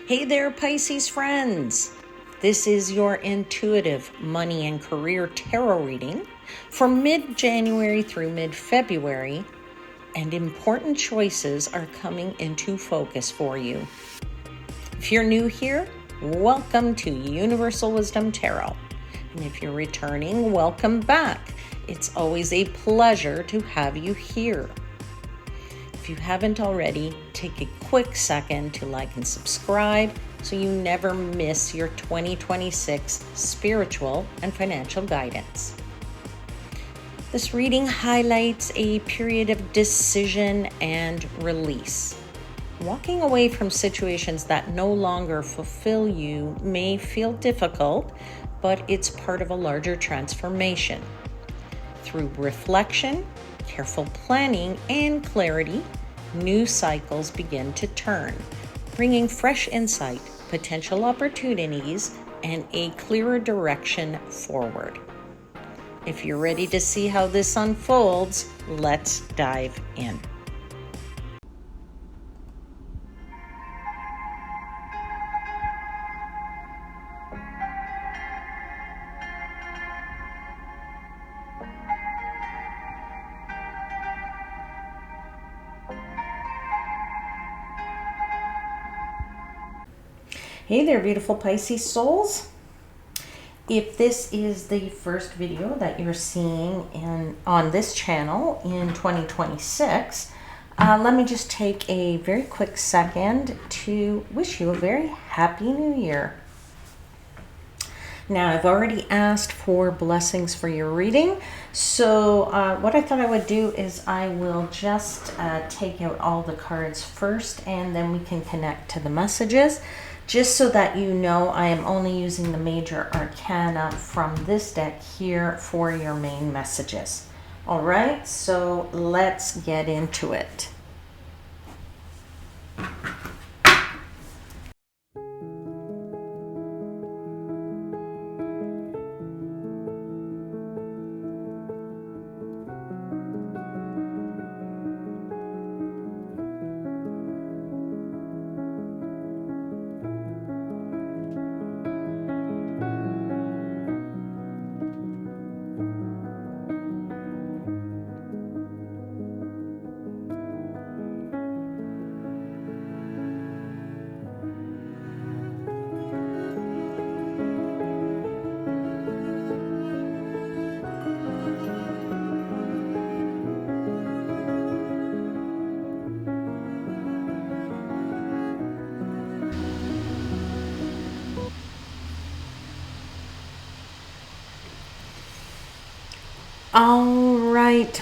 Hey there, Pisces friends. This is your intuitive money and career tarot reading for mid-January through mid-February, and important choices are coming into focus for you. If you're new here, welcome to Universal Wisdom Tarot. And if you're returning, welcome back. It's always a pleasure to have you here. If you haven't already, take a quick second to like and subscribe so you never miss your 2026 spiritual and financial guidance. This reading highlights a period of decision and release. Walking away from situations that no longer fulfill you may feel difficult, but it's part of a larger transformation. Through reflection, careful planning, and clarity, new cycles begin to turn, bringing fresh insight, potential opportunities, and a clearer direction forward. If you're ready to see how this unfolds, let's dive in. Hey there, beautiful Pisces souls. If this is the first video that you're seeing on this channel in 2026, let me just take a very quick second to wish you a very happy new year. Now, I've already asked for blessings for your reading, so what I thought I would do is I will just take out all the cards first, and then we can connect to the messages. Just so that you know, I am only using the major arcana from this deck here for your main messages. All right, so let's get into it.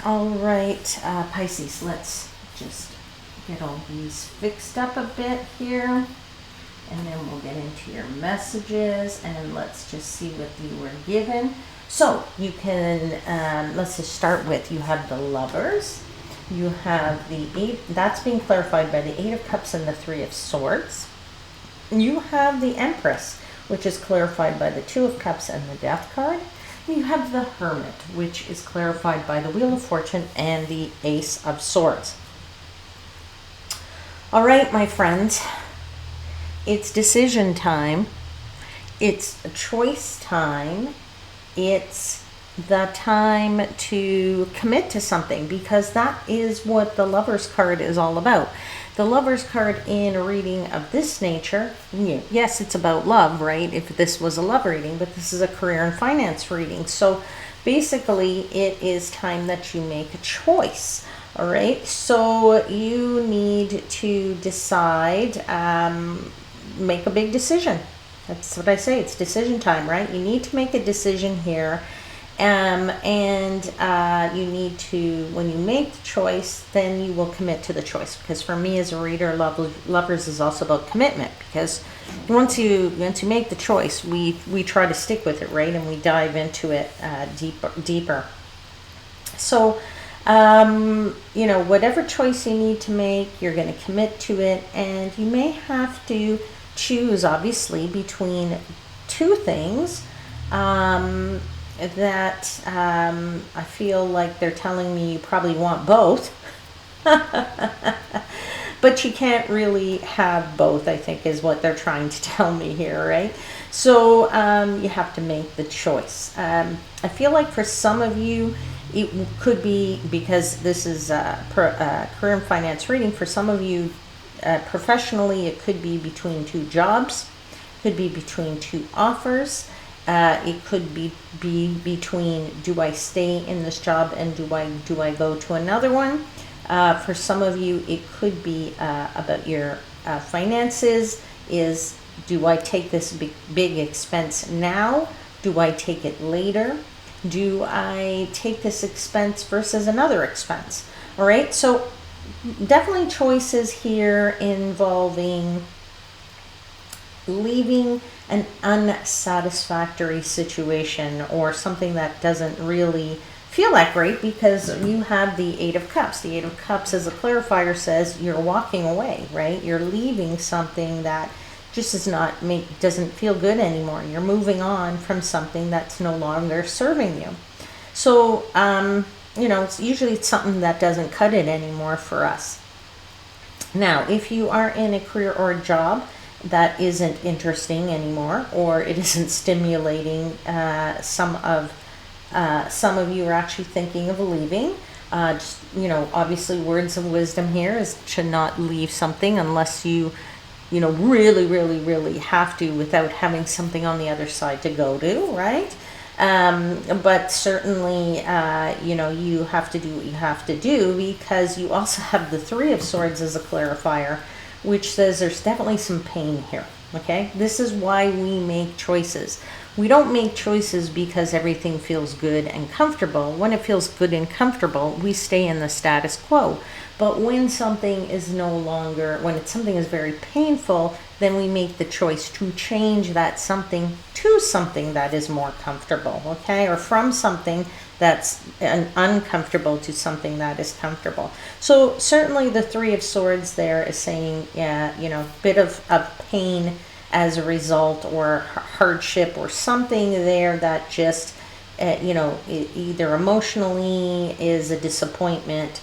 All right, Pisces, let's just get all these fixed up a bit here, and then we'll get into your messages, and let's just see what you were given. So you can, let's just start with, you have the Lovers, you have the Eight, that's being clarified by the Eight of Cups and the Three of Swords. You have the Empress, which is clarified by the Two of Cups and the Death card. You have the Hermit, which is clarified by the Wheel of Fortune and the Ace of Swords. All right, my friends, it's decision time. It's choice time. It's the time to commit to something, because that is what the Lovers card is all about. The Lovers card in a reading of this nature, yes, it's about love, right? If this was a love reading, but this is a career and finance reading. So basically, it is time that you make a choice, all right? So you need to decide, make a big decision. That's what I say, it's decision time, right? You need to make a decision here. You need to, when you make the choice, then you will commit to the choice. Because for me as a reader, Lovers is also about commitment. Because once you make the choice, we try to stick with it, right? And we dive into it deeper. So, whatever choice you need to make, you're going to commit to it. And you may have to choose, obviously, between two things. That I feel like they're telling me you probably want both. But you can't really have both, I think, is what they're trying to tell me here, right? So you have to make the choice. I feel like for some of you, it could be, because this is career and finance reading, for some of you professionally, it could be between two jobs, could be between two offers. It could be between, do I stay in this job and do I go to another one? For some of you, it could be about your finances. Is, do I take this big expense now? Do I take it later? Do I take this expense versus another expense? All right, so definitely choices here involving leaving an unsatisfactory situation or something that doesn't really feel that great, because you have the Eight of Cups. The Eight of Cups, as a clarifier, says you're walking away, right? You're leaving something that just doesn't feel good anymore. You're moving on from something that's no longer serving you. So, it's usually something that doesn't cut it anymore for us. Now, if you are in a career or a job that isn't interesting anymore, or it isn't stimulating, some of you are actually thinking of leaving. Obviously, words of wisdom here is to not leave something unless you really, really, really have to, without having something on the other side to go to, right? But certainly, you have to do what you have to do, because you also have the Three of Swords as a clarifier, which says there's definitely some pain here, okay? This is why we make choices. We don't make choices because everything feels good and comfortable. When it feels good and comfortable, we stay in the status quo. But when something is something is very painful, then we make the choice to change that something to something that is more comfortable, okay? Or from something that's uncomfortable to something that is comfortable. So certainly the Three of Swords there is saying, bit of pain as a result, or hardship, or something there that just, either emotionally is a disappointment.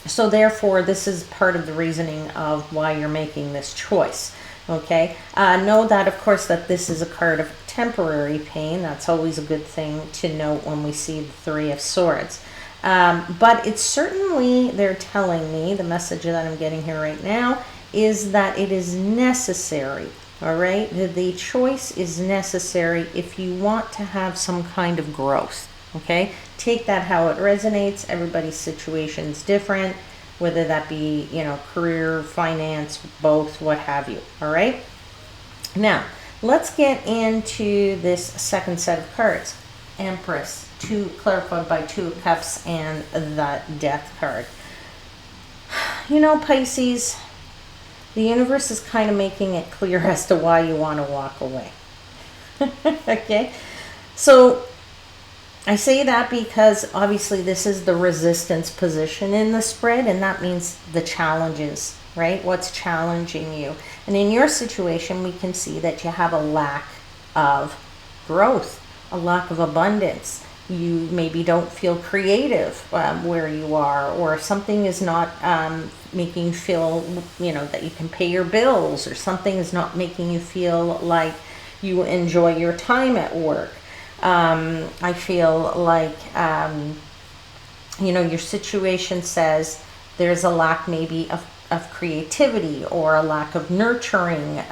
So therefore, this is part of the reasoning of why you're making this choice. Okay, know that, of course, that this is a card of temporary pain. That's always a good thing to note when we see the Three of Swords. But it's certainly, they're telling me, the message that I'm getting here right now is that it is necessary. All right, the choice is necessary if you want to have some kind of growth. Okay, take that how it resonates. Everybody's situation is different, whether that be, career, finance, both, what have you. All right, now let's get into this second set of cards. Empress, clarified by Two of Cups and the Death card. Pisces, the universe is kind of making it clear as to why you want to walk away. Okay, so I say that because obviously this is the resistance position in the spread, and that means the challenges, right? What's challenging you? And in your situation, we can see that you have a lack of growth, a lack of abundance. You maybe don't feel creative where you are, or something is not making you feel, that you can pay your bills, or something is not making you feel like you enjoy your time at work. I feel like, your situation says there's a lack maybe of creativity, or a lack of nurturing.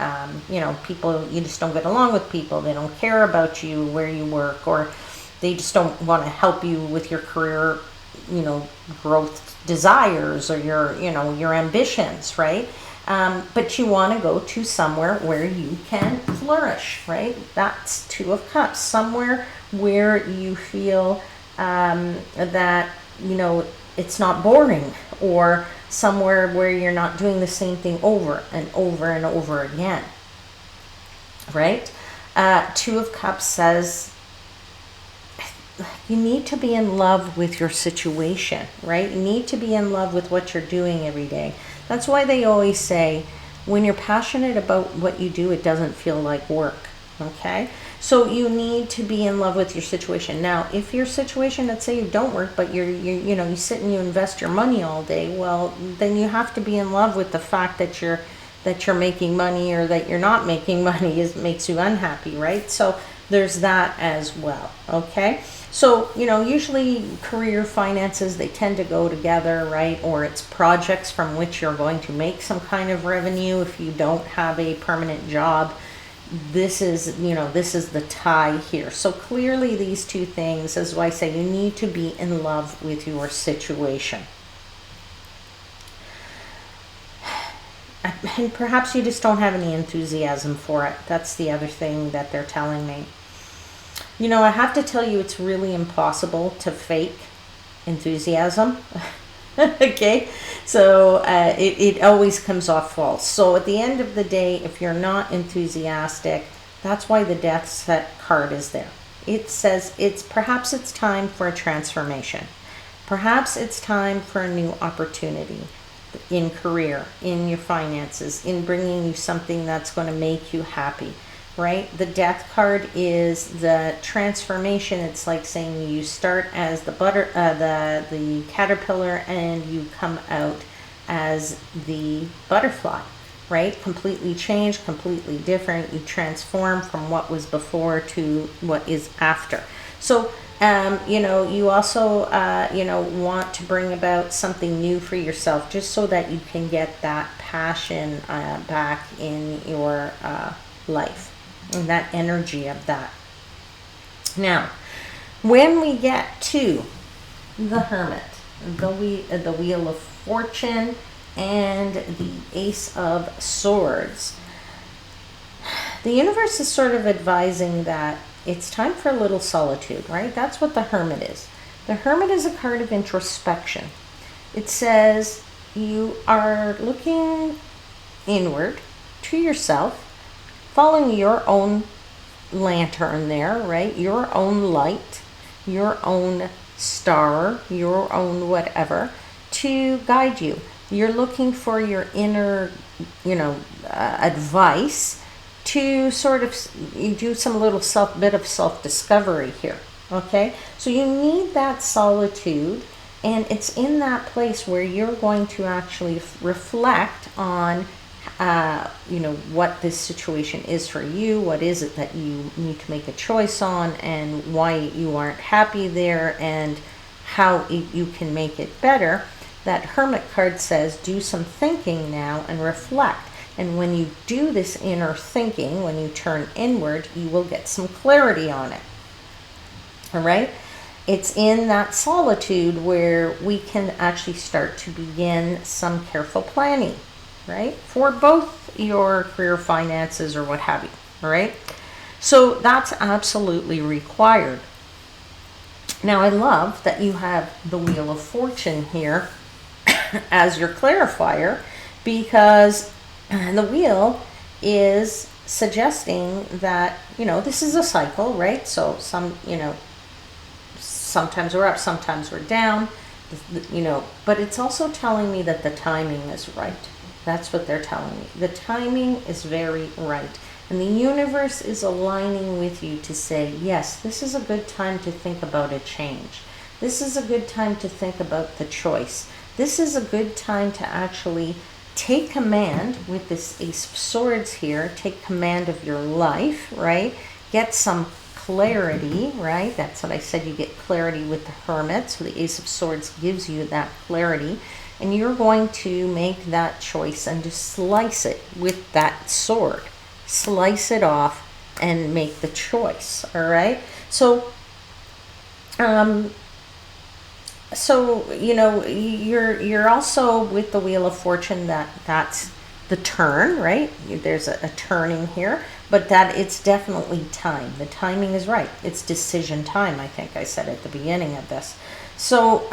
People, you just don't get along with people. They don't care about you where you work, or they just don't want to help you with your career, growth desires, or your ambitions, right? But you want to go to somewhere where you can flourish, right? That's Two of Cups, somewhere where you feel that, it's not boring, or somewhere where you're not doing the same thing over and over and over again, right? Two of Cups says you need to be in love with your situation, right? You need to be in love with what you're doing every day. That's why they always say, when you're passionate about what you do, it doesn't feel like work. Okay, so you need to be in love with your situation. Now, if your situation, let's say you don't work, but you sit and you invest your money all day, well, then you have to be in love with the fact that you're making money, or that you're not making money makes you unhappy, right? So there's that as well. Okay, so usually career finances, they tend to go together, right? Or it's projects from which you're going to make some kind of revenue if you don't have a permanent job. This is the tie here. So clearly these two things, as I say, you need to be in love with your situation. And perhaps you just don't have any enthusiasm for it. That's the other thing that they're telling me. I have to tell you, it's really impossible to fake enthusiasm. Okay, so it always comes off false. So at the end of the day, if you're not enthusiastic, that's why the death set card is there. It says perhaps it's time for a transformation. Perhaps it's time for a new opportunity in career, in your finances, in bringing you something that's going to make you happy. Right? The death card is the transformation. It's like saying you start as the caterpillar and you come out as the butterfly, right? Completely changed, completely different. You transform from what was before to what is after. So, you also, want to bring about something new for yourself, just so that you can get that passion back in your life. And that energy of that. Now, when we get to the Hermit, the Wheel of Fortune, and the Ace of Swords, the universe is sort of advising that it's time for a little solitude, right? That's what the Hermit is. The Hermit is a card of introspection. It says you are looking inward to yourself, following your own lantern there, right? Your own light, your own star, your own whatever, to guide you. You're looking for your inner, advice to sort of you do some little bit of self-discovery here. Okay, so you need that solitude, and it's in that place where you're going to actually reflect on what this situation is for you. What is it that you need to make a choice on, and why you aren't happy there, and how you can make it better. That Hermit card says do some thinking now and reflect. And when you do this inner thinking, when you turn inward, you will get some clarity on it. All right? It's in that solitude where we can actually start to begin some careful planning, right? For both your career, finances, or what have you, all right? So that's absolutely required. Now, I love that you have the Wheel of Fortune here as your clarifier, because the wheel is suggesting that, this is a cycle, right? So sometimes we're up, sometimes we're down, but it's also telling me that the timing is right. That's what they're telling me. The timing is very right. And the universe is aligning with you to say, yes, this is a good time to think about a change. This is a good time to think about the choice. This is a good time to actually take command with this Ace of Swords here. Take command of your life, right? Get some clarity, right? That's what I said, you get clarity with the Hermit. So the Ace of Swords gives you that clarity. And you're going to make that choice and just slice it with that sword. Slice it off and make the choice, all right? So, you're also with the Wheel of Fortune, that's the turn, right? There's a turning here, but that it's definitely time. The timing is right. It's decision time, I think I said at the beginning of this. So,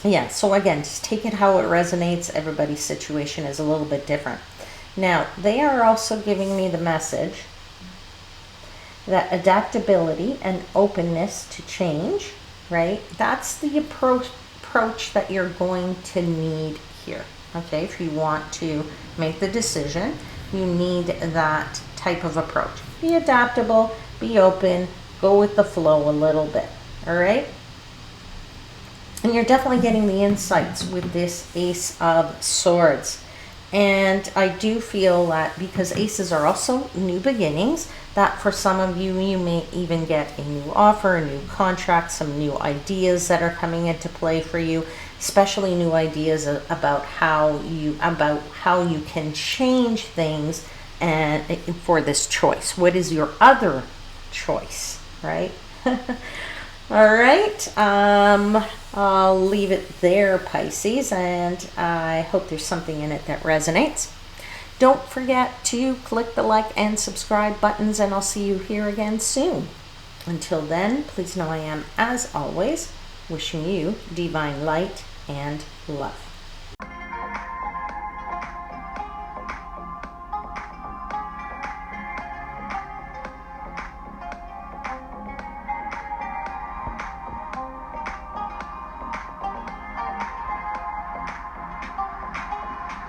yeah, so again, just take it how it resonates. Everybody's situation is a little bit different. Now, they are also giving me the message that adaptability and openness to change, right? That's the approach that you're going to need here, okay? If you want to make the decision, you need that type of approach. Be adaptable, be open, go with the flow a little bit, all right? And you're definitely getting the insights with this Ace of Swords. And I do feel that because aces are also new beginnings, that for some of you, you may even get a new offer, a new contract, some new ideas that are coming into play for you, especially new ideas about how you can change things and for this choice. What is your other choice, right? All right, I'll leave it there, Pisces, and I hope there's something in it that resonates. Don't forget to click the like and subscribe buttons, and I'll see you here again soon. Until then, please know I am, as always, wishing you divine light and love.